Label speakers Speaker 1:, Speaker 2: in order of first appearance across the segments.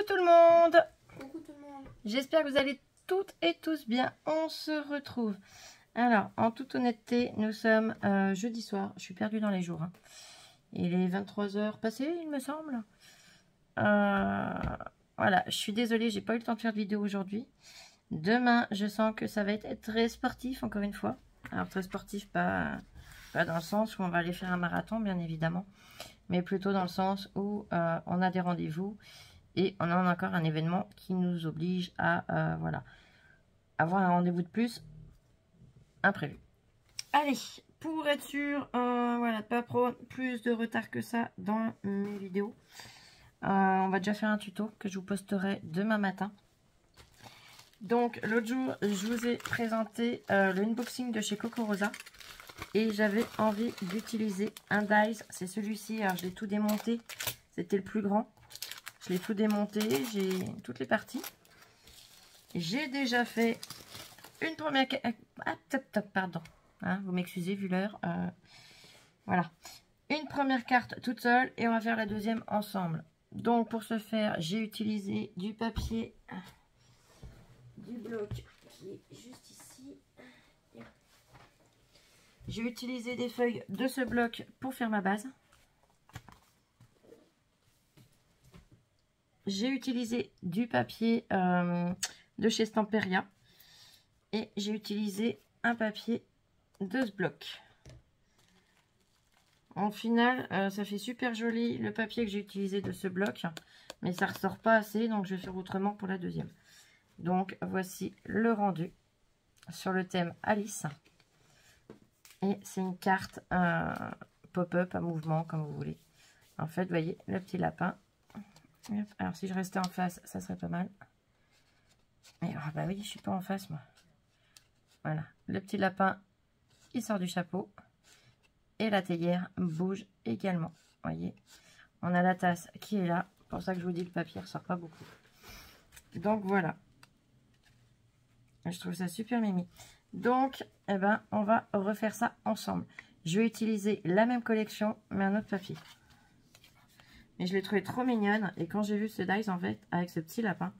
Speaker 1: tout le monde.
Speaker 2: Coucou tout le monde.
Speaker 1: J'espère que vous allez toutes et tous bien. On se retrouve. Alors, en toute honnêteté, nous sommes jeudi soir. Je suis perdue dans les jours. Il est 23 h passées, il me semble. Voilà, je suis désolée, j'ai pas eu le temps de faire de vidéo aujourd'hui. Demain, je sens que ça va être très sportif, encore une fois. Alors, très sportif, pas dans le sens où on va aller faire un marathon, bien évidemment. Mais plutôt dans le sens où on a des rendez-vous. Et on a encore un événement qui nous oblige à voilà, avoir un rendez-vous de plus imprévu. Allez, pour être sûr, voilà, pas plus de retard que ça dans mes vidéos. On va déjà faire un tuto que je vous posterai demain matin. Donc l'autre jour, je vous ai présenté l'unboxing de chez Coco Rosa. Et j'avais envie d'utiliser un dies. C'est celui-ci, alors je l'ai tout démonté. C'était le plus grand. Je l'ai tout démonté, j'ai toutes les parties. J'ai déjà fait une première... Ah, pardon. Hein, vous m'excusez vu l'heure. Voilà. Une première carte toute seule et on va faire la deuxième ensemble. Donc pour ce faire, j'ai utilisé du papier, du bloc qui est juste ici. J'ai utilisé des feuilles de ce bloc pour faire ma base. J'ai utilisé du papier de chez Stamperia et j'ai utilisé un papier de ce bloc. En final, ça fait super joli le papier que j'ai utilisé de ce bloc, mais ça ressort pas assez, donc je vais faire autrement pour la deuxième. Donc voici le rendu sur le thème Alice. Et c'est une carte pop-up à mouvement, comme vous voulez. En fait, vous voyez, le petit lapin. Alors, si je restais en face, ça serait pas mal. Mais, oh, bah oui, je suis pas en face, moi. Voilà. Le petit lapin, il sort du chapeau. Et la théière bouge également. Vous voyez. On a la tasse qui est là. C'est pour ça que je vous dis, le papier ne ressort pas beaucoup. Donc, voilà. Je trouve ça super mimi. Donc, eh ben, on va refaire ça ensemble. Je vais utiliser la même collection, mais un autre papier. Mais je l'ai trouvé trop mignonne. Et quand j'ai vu ce dies, en fait, avec ce petit lapin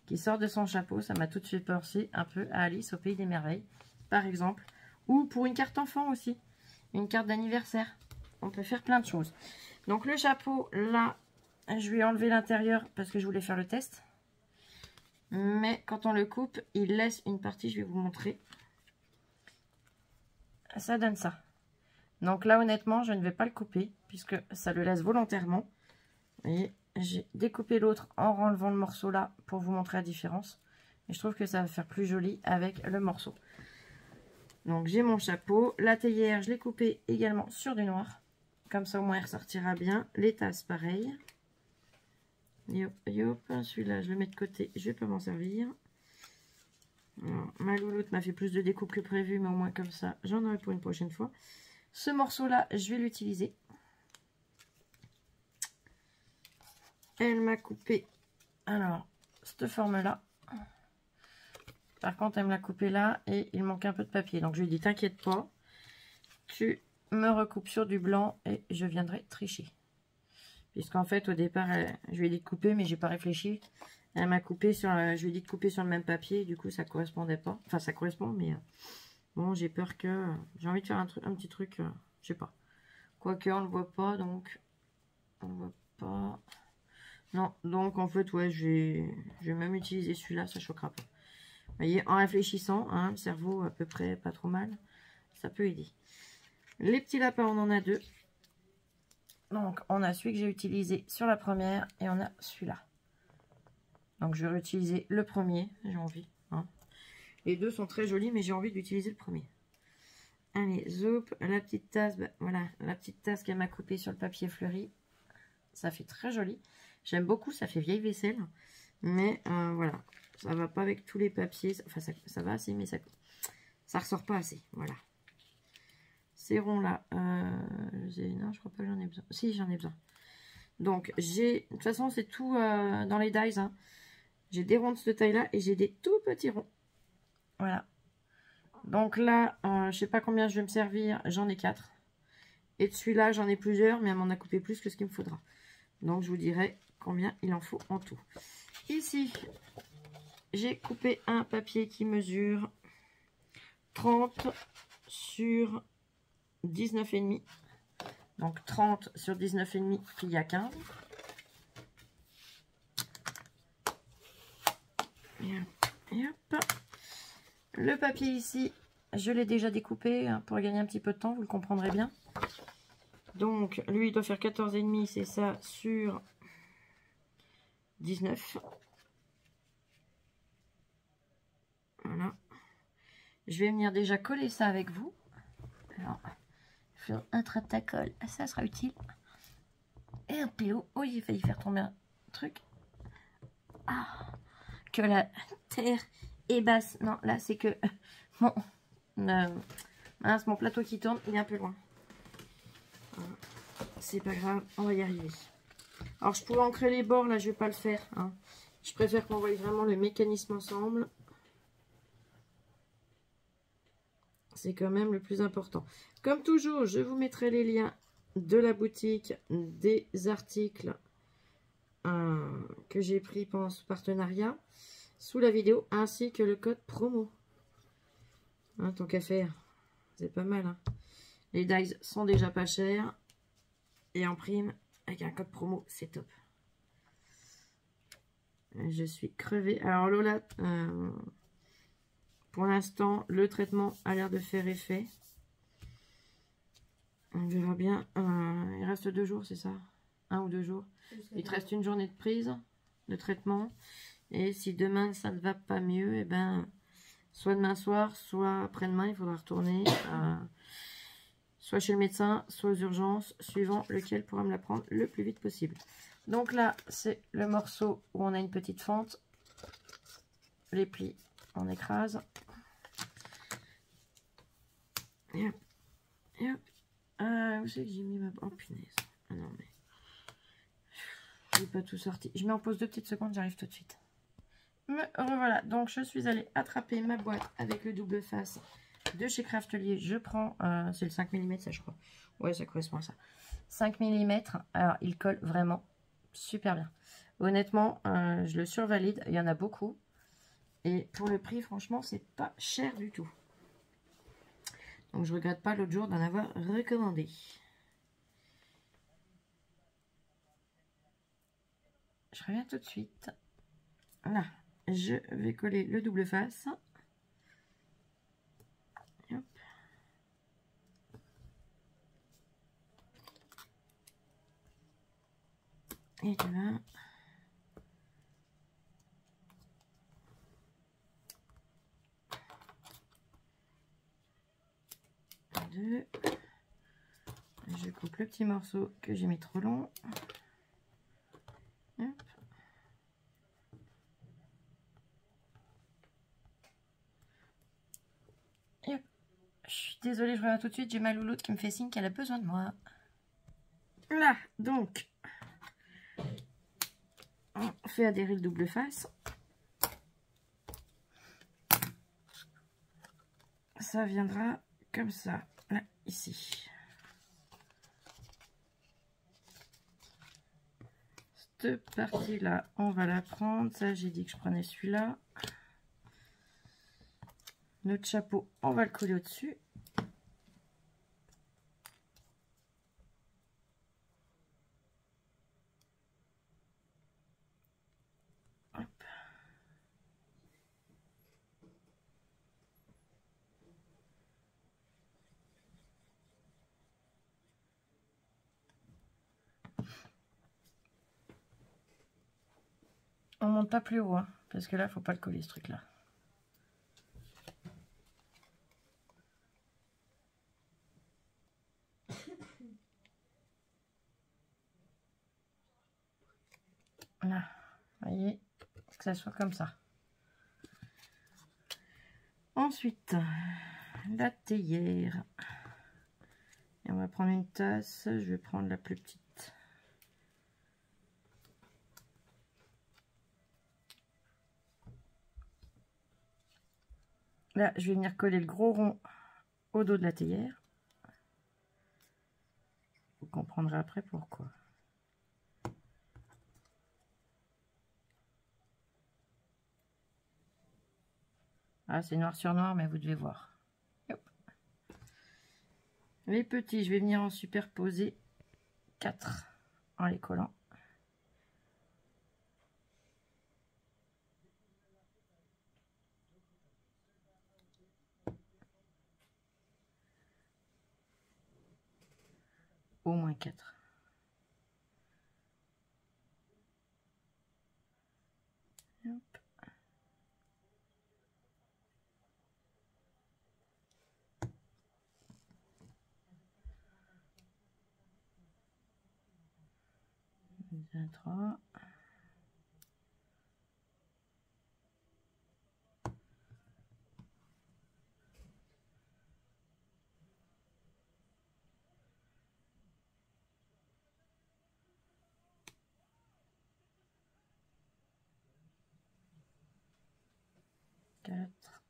Speaker 1: qui sort de son chapeau, ça m'a tout de suite pensé un peu à Alice au Pays des Merveilles, par exemple. Ou pour une carte enfant aussi. Une carte d'anniversaire. On peut faire plein de choses. Donc le chapeau, là, je vais enlever l'intérieur parce que je voulais faire le test. Mais quand on le coupe, il laisse une partie, je vais vous montrer. Ça donne ça. Donc là, honnêtement, je ne vais pas le couper puisque ça le laisse volontairement. Et j'ai découpé l'autre en enlevant le morceau là pour vous montrer la différence. Et je trouve que ça va faire plus joli avec le morceau. Donc j'ai mon chapeau. La théière, je l'ai coupé également sur du noir. Comme ça, au moins, il ressortira bien. Les tasses, pareil. Yop, yop. Celui-là, je le mets de côté. Je vais pas m'en servir. Alors, ma louloute m'a fait plus de découpe que prévu, mais au moins comme ça, j'en aurai pour une prochaine fois. Ce morceau-là, je vais l'utiliser. Elle m'a coupé, alors, cette forme-là. Par contre, elle me l'a coupé là et il manque un peu de papier. Donc, je lui ai dit, t'inquiète pas, tu me recoupes sur du blanc et je viendrai tricher. Puisqu'en fait, au départ, je lui ai dit de couper, mais j'ai pas réfléchi. Elle m'a coupé sur, je lui ai dit de couper sur le même papier. Du coup, ça correspondait pas. Enfin, ça correspond, mais bon, j'ai peur que... j'ai envie de faire un petit truc, je sais pas. Quoique, on le voit pas, donc... on voit pas... Non, donc en fait, ouais, je vais même utiliser celui-là, ça choquera pas. Vous voyez, en réfléchissant, hein, le cerveau à peu près pas trop mal, ça peut aider. Les petits lapins, on en a deux. Donc, on a celui que j'ai utilisé sur la première et on a celui-là. Donc, je vais réutiliser le premier, j'ai envie. Hein. Les deux sont très jolis, mais j'ai envie d'utiliser le premier. Allez, zoup, la petite tasse, bah, voilà, la petite tasse qu'elle m'a coupée sur le papier fleuri. Ça fait très joli. J'aime beaucoup, ça fait vieille vaisselle. Mais voilà, ça va pas avec tous les papiers. Enfin, ça va assez, mais ça ressort pas assez. Voilà. Ces ronds-là, non, je crois pas que j'en ai besoin. Si, j'en ai besoin. Donc, de toute façon, c'est tout dans les dies. Hein. J'ai des ronds de cette taille-là et j'ai des tout petits ronds. Voilà. Donc là, je sais pas combien je vais me servir. J'en ai 4. Et de celui-là, j'en ai plusieurs, mais elle m'en a coupé plus que ce qu'il me faudra. Donc, je vous dirai combien il en faut en tout. Ici, j'ai coupé un papier qui mesure 30 sur 19,5. Donc 30 sur 19,5 plié à 15. Et hop. Le papier ici, je l'ai déjà découpé hein, pour gagner un petit peu de temps, vous le comprendrez bien. Donc lui il doit faire 14,5, c'est ça sur 19. Voilà. Je vais venir déjà coller ça avec vous. Alors, faire un trappe à colle, ça sera utile. Et un PO. Oh, j'ai failli faire tomber un truc. Ah, que la terre est basse. Non, là, c'est que bon, mince, mon plateau qui tourne, il est un peu loin. Voilà. C'est pas grave, on va y arriver. Alors, je pourrais ancrer les bords, là, je vais pas le faire. Hein. Je préfère qu'on voie vraiment le mécanisme ensemble. C'est quand même le plus important. Comme toujours, je vous mettrai les liens de la boutique, des articles que j'ai pris pendant ce partenariat sous la vidéo, ainsi que le code promo. Hein, tant qu'à faire, c'est pas mal. Hein. Les dies sont déjà pas chers. Et en prime, avec un code promo, c'est top. Je suis crevée. Alors Lola, pour l'instant, le traitement a l'air de faire effet. On verra bien. Il reste 2 jours, c'est ça? 1 ou 2 jours. Il te reste une journée de prise de traitement. Et si demain, ça ne va pas mieux, et ben, soit demain soir, soit après-demain, il faudra retourner soit chez le médecin, soit aux urgences, suivant lequel pourra me la prendre le plus vite possible. Donc là, c'est le morceau où on a une petite fente. Les plis, on écrase. Et hop, et hop. Où c'est que j'ai mis ma... Oh punaise. Ah non mais... J'ai pas tout sorti. Je mets en pause 2 petites secondes, j'arrive tout de suite. Me revoilà. Donc je suis allée attraper ma boîte avec le double face de chez Craftelier. Je prends... c'est le 5 mm ça je crois. Ouais, ça correspond à ça. 5 mm. Alors il colle vraiment super bien. Honnêtement, je le survalide. Il y en a beaucoup. Et pour le prix, franchement, c'est pas cher du tout. Donc je regrette pas l'autre jour d'en avoir recommandé. Je reviens tout de suite. Là, je vais coller le double face. Hop. Et là. Deux. Je coupe le petit morceau que j'ai mis trop long. Hop. Et hop. Je suis désolée, je reviens tout de suite. J'ai ma louloute qui me fait signe qu'elle a besoin de moi. Là, donc, on fait adhérer le double face. Ça viendra comme ça, là, ici. Cette partie-là, on va la prendre. Ça, j'ai dit que je prenais celui-là. Notre chapeau, on va le coller au-dessus. On monte pas plus haut, hein, parce que là, faut pas le coller, ce truc-là. Là, voyez, que ça soit comme ça. Ensuite, la théière. Et on va prendre une tasse. Je vais prendre la plus petite. Là, je vais venir coller le gros rond au dos de la théière. Vous comprendrez après pourquoi. Ah, c'est noir sur noir, mais vous devez voir. Hop. Les petits, je vais venir en superposer 4 en les collant. Au moins 4. Hop. Un, 3. 4.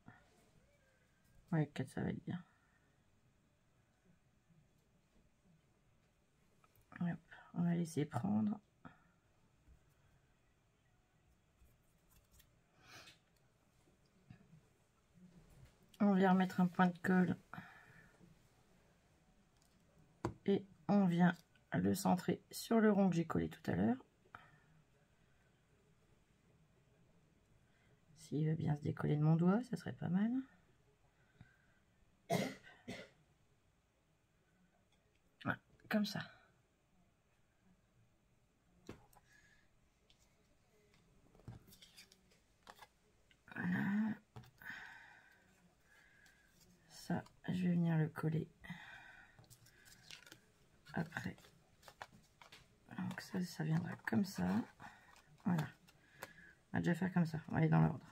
Speaker 1: Ouais, 4, ça va être bien. Hop, on va laisser prendre. On vient remettre un point de colle. Et on vient le centrer sur le rond que j'ai collé tout à l'heure. S'il va bien se décoller de mon doigt, ça serait pas mal. Voilà, comme ça. Voilà. Ça, je vais venir le coller après. Donc ça viendra comme ça. Voilà. On va déjà faire comme ça. On va aller dans l'ordre.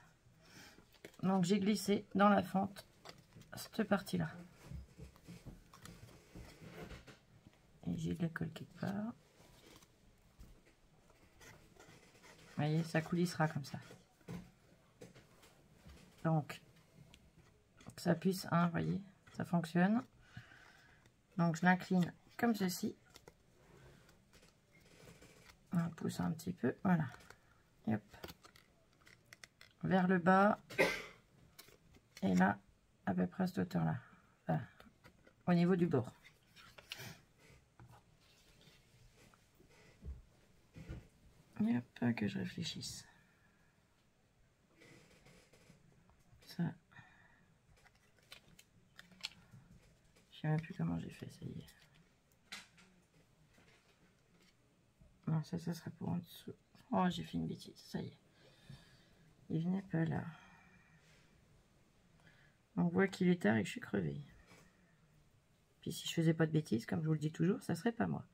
Speaker 1: Donc j'ai glissé dans la fente cette partie-là. Et j'ai de la colle quelque part. Vous voyez, ça coulissera comme ça. Donc, que ça puisse, hein, vous voyez, ça fonctionne. Donc je l'incline comme ceci. On pousse un petit peu, voilà. Et hop. Vers le bas. Et là, à peu près à cette hauteur-là. Enfin, au niveau du bord. Et hop, que je réfléchisse. Ça. Je sais même plus comment j'ai fait, ça y est. Non, ça sera pour en dessous. Oh, j'ai fait une bêtise, ça y est. Il venait pas là. On voit qu'il est tard et que je suis crevée. Puis si je faisais pas de bêtises, comme je vous le dis toujours, ça serait pas moi.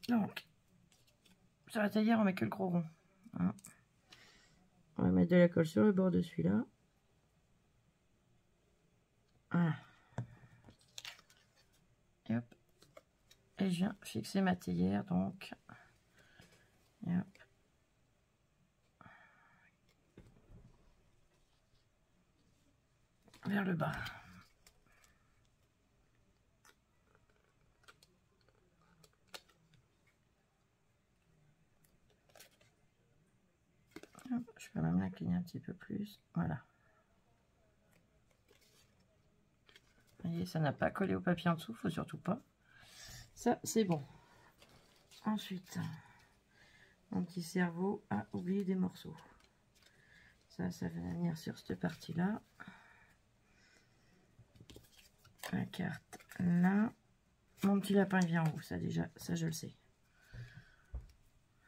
Speaker 1: Donc, sur la taillère, on met que le gros rond. Hein. On va mettre de la colle sur le bord de celui-là. Voilà. Et hop. Et je viens fixer ma taillère, donc. Et hop. Vers le bas. Hop, je peux même l'incliner un petit peu plus. Voilà. Vous voyez, ça n'a pas collé au papier en dessous, faut surtout pas. Ça, c'est bon. Ensuite, mon petit cerveau a oublié des morceaux. Ça va venir sur cette partie-là. La carte là. Mon petit lapin, il vient en haut, ça déjà, ça je le sais.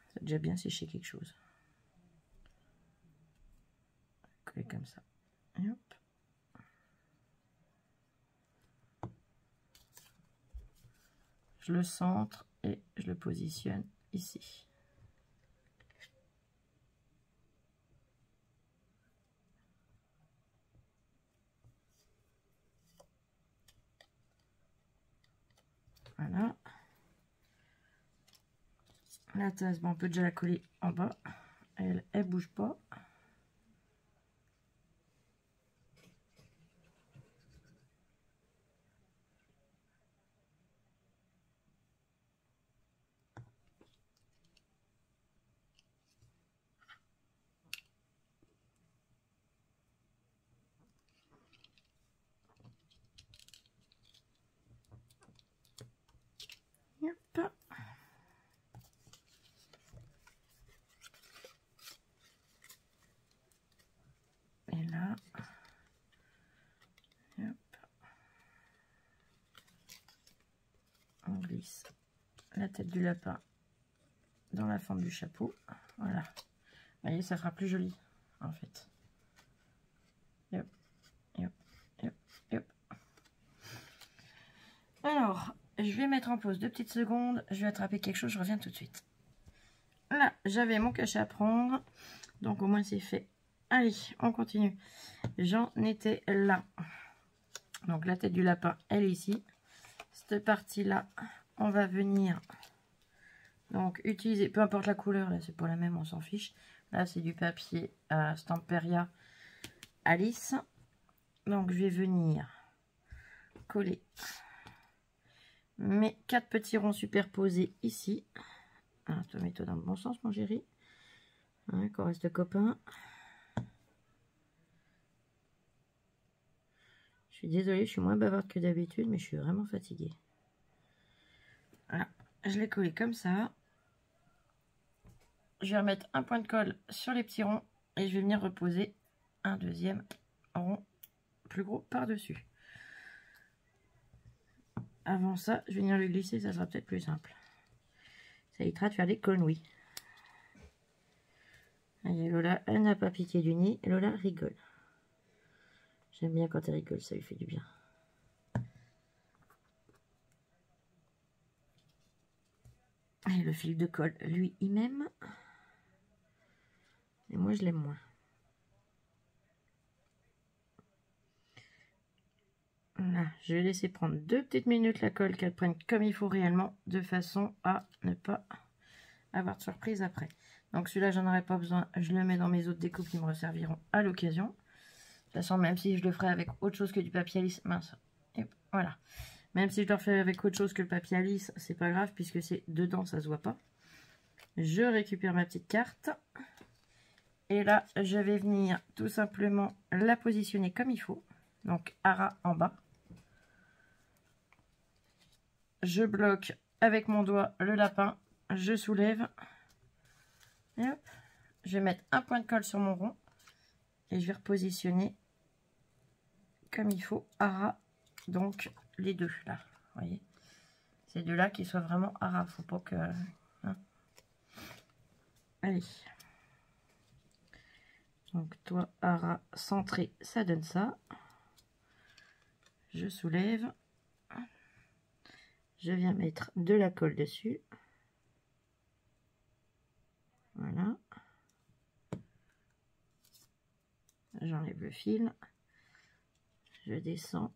Speaker 1: C'est déjà bien séché quelque chose. Coller comme ça. Et hop. Je le centre et je le positionne ici. Voilà. La tasse, bon, on peut déjà la coller en bas. Elle bouge pas. Voilà. Hop. On glisse la tête du lapin dans la forme du chapeau. Voilà. Vous voyez, ça fera plus joli en fait. Hop, hop, hop, hop. Alors, je vais mettre en pause 2 petites secondes. Je vais attraper quelque chose, je reviens tout de suite. Là, j'avais mon cachet à prendre. Donc au moins c'est fait. Allez, on continue. J'en étais là. Donc la tête du lapin, elle est ici. Cette partie-là, on va venir donc utiliser, peu importe la couleur, là c'est pas la même, on s'en fiche. Là c'est du papier Stamperia Alice. Donc je vais venir coller mes 4 petits ronds superposés ici. Ah, toi mets-toi dans le bon sens mon chéri. Hein, qu'on reste copains. Je suis désolée, je suis moins bavarde que d'habitude, mais je suis vraiment fatiguée. Voilà, je l'ai collé comme ça. Je vais remettre un point de colle sur les petits ronds et je vais venir reposer un deuxième rond plus gros par-dessus. Avant ça, je vais venir le glisser, ça sera peut-être plus simple. Ça évitera de faire des conneries. Allez, Lola, elle n'a pas pitié du nez. Lola rigole. J'aime bien quand elle rigole, ça lui fait du bien. Et le fil de colle, lui, il m'aime. Et moi, je l'aime moins. Là, je vais laisser prendre 2 petites minutes la colle, qu'elle prenne comme il faut réellement, de façon à ne pas avoir de surprise après. Donc celui-là, j'en aurai pas besoin. Je le mets dans mes autres découpes qui me resserviront à l'occasion. De toute façon, même si je le ferai avec autre chose que du papier à lisse, mince. Et voilà. Même si je le refais avec autre chose que le papier à lisse, c'est pas grave puisque c'est dedans, ça se voit pas. Je récupère ma petite carte. Et là, je vais venir tout simplement la positionner comme il faut. Donc, à ras en bas. Je bloque avec mon doigt le lapin. Je soulève. Et hop. Je vais mettre un point de colle sur mon rond. Et je vais repositionner comme il faut à ras. Donc, les deux là. Vous voyez. Ces deux-là qui soient vraiment à ras. Faut pas que... Hein. Allez. Donc, toi, à ras centré, ça donne ça. Je soulève. Je viens mettre de la colle dessus. Voilà. J'enlève le fil. Je descends.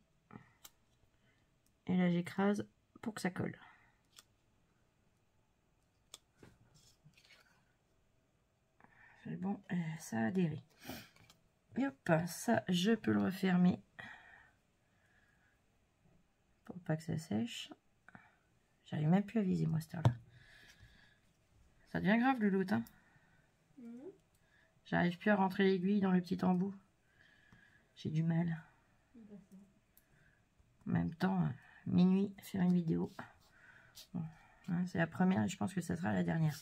Speaker 1: Et là, j'écrase pour que ça colle. C'est bon, ça a adhéré. Et hop, ça, je peux le refermer. Pour pas que ça sèche. J'arrive même plus à viser, moi, cette heure-là. Ça devient grave, le loot, hein. J'arrive plus à rentrer l'aiguille dans le petit embout. J'ai du mal. En même temps, minuit, faire une vidéo. Bon, hein, c'est la première et je pense que ça sera la dernière.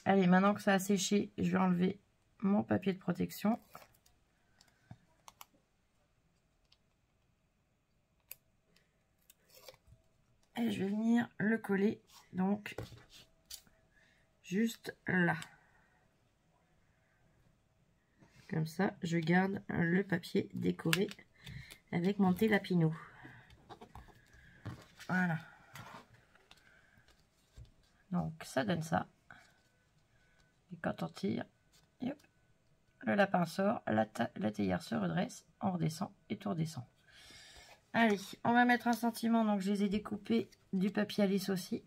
Speaker 1: Allez, maintenant que ça a séché, je vais enlever mon papier de protection. Et je vais venir le coller, donc, juste là. Comme ça, je garde le papier décoré avec mon Télapino. Voilà. Donc, ça donne ça. Et quand on tire, hop, le lapin sort, la théière se redresse, on redescend et tout redescend. Allez, on va mettre un sentiment. Donc, je les ai découpés du papier à lisse aussi.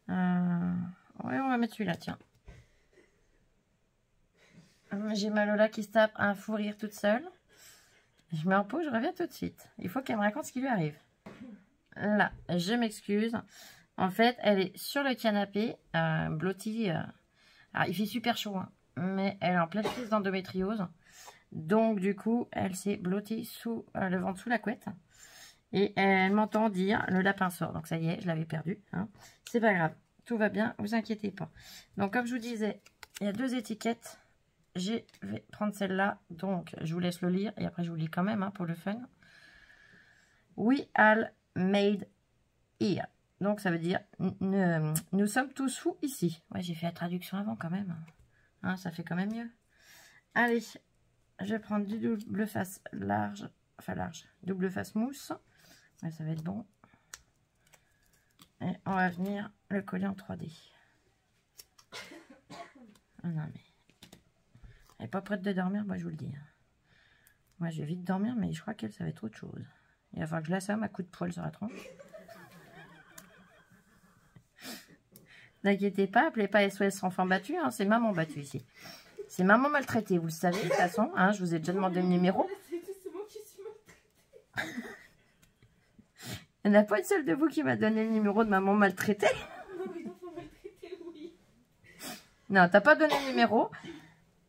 Speaker 1: Ouais, on va mettre celui-là, tiens. J'ai ma Lola qui se tape un fou rire toute seule. Je mets en pause, je reviens tout de suite. Il faut qu'elle me raconte ce qui lui arrive. Là, je m'excuse. En fait, elle est sur le canapé, blottie. Alors, il fait super chaud, hein, mais elle est en pleine crise d'endométriose. Donc, du coup, elle s'est blottie sous le ventre, sous la couette. Et elle m'entend dire, le lapin sort. Donc, ça y est, je l'avais perdu. Hein. C'est pas grave, tout va bien, vous inquiétez pas. Donc, comme je vous disais, il y a 2 étiquettes je vais prendre celle-là. Donc, je vous laisse le lire et après je vous lis quand même hein, pour le fun. We all made here. Donc, ça veut dire nous sommes tous fous ici. Ouais, j'ai fait la traduction avant quand même. Hein, ça fait quand même mieux. Allez, je vais prendre du double face large. Enfin, large. Double face mousse. Ouais, ça va être bon. Et on va venir le coller en 3D. Oh non, mais... Elle n'est pas prête de dormir, moi je vous le dis. Moi je vais vite dormir, mais je crois qu'elle, ça va être autre chose. Il va falloir que je l'assomme à coup de poil sur la tronche. N'inquiétez pas, appelez pas SOS enfant battu, hein, c'est maman battue ici. C'est maman maltraitée, vous le savez, de toute façon. Hein, je vous ai déjà demandé le numéro. Il n'y en a pas une seule de vous qui m'a donné le numéro de maman maltraitée. Non, t'as pas donné le numéro.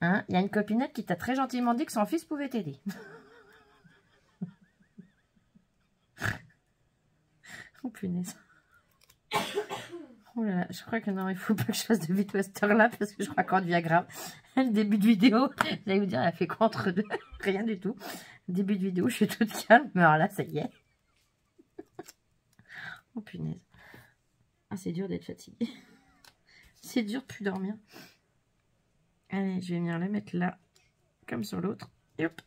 Speaker 1: Hein, y a une copinette qui t'a très gentiment dit que son fils pouvait t'aider. Oh punaise. Oh là là, je crois que non, il faut pas que je fasse de vidéo à cette heure-là parce que je crois qu'on devient grave. Le début de vidéo, j'allais vous dire, elle a fait quoi entre deux? Rien du tout. Le début de vidéo, je suis toute calme, mais alors là, ça y est. Oh punaise. Ah, c'est dur d'être fatiguée. C'est dur de plus dormir. Allez, je vais venir le mettre là, comme sur l'autre. Et hop.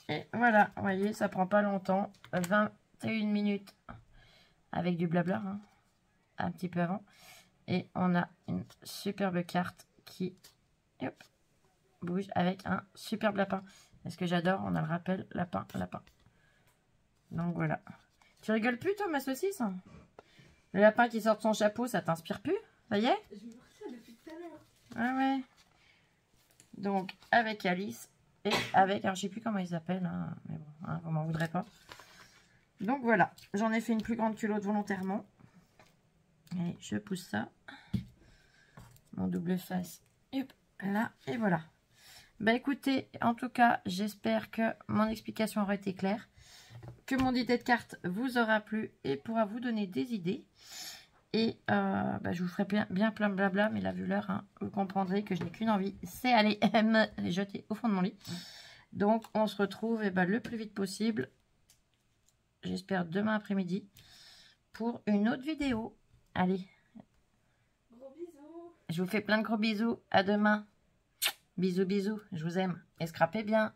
Speaker 1: Et voilà, vous voyez, ça prend pas longtemps. 21 minutes avec du blabla, hein, un petit peu avant. Et on a une superbe carte qui hop, bouge avec un superbe lapin. Et ce que j'adore, on a le rappel lapin, lapin. Donc voilà. Tu rigoles plus, toi, ma saucisse? Le lapin qui sort de son chapeau, ça t'inspire plus? Ça y est?
Speaker 2: Je me vois ça depuis tout à l'heure.
Speaker 1: Ah ouais. Donc, avec Alice et avec... Alors, je sais plus comment ils s'appellent, hein, mais bon, hein, vous m'en voudrez pas. Donc, voilà. J'en ai fait une plus grande que l'autre volontairement. Et je pousse ça. Mon double face. Hop, là, et voilà. Bah, écoutez, en tout cas, j'espère que mon explication aura été claire. Que mon idée de carte vous aura plu et pourra vous donner des idées. Et bah, je vous ferai bien plein de blabla, mais là, vu l'heure, hein, vous comprendrez que je n'ai qu'une envie, c'est aller me jeter au fond de mon lit. Donc, on se retrouve le plus vite possible, j'espère demain après-midi, pour une autre vidéo. Allez.
Speaker 2: Gros bisous.
Speaker 1: Je vous fais plein de gros bisous. À demain. Bisous, bisous. Je vous aime. Et scrapez bien.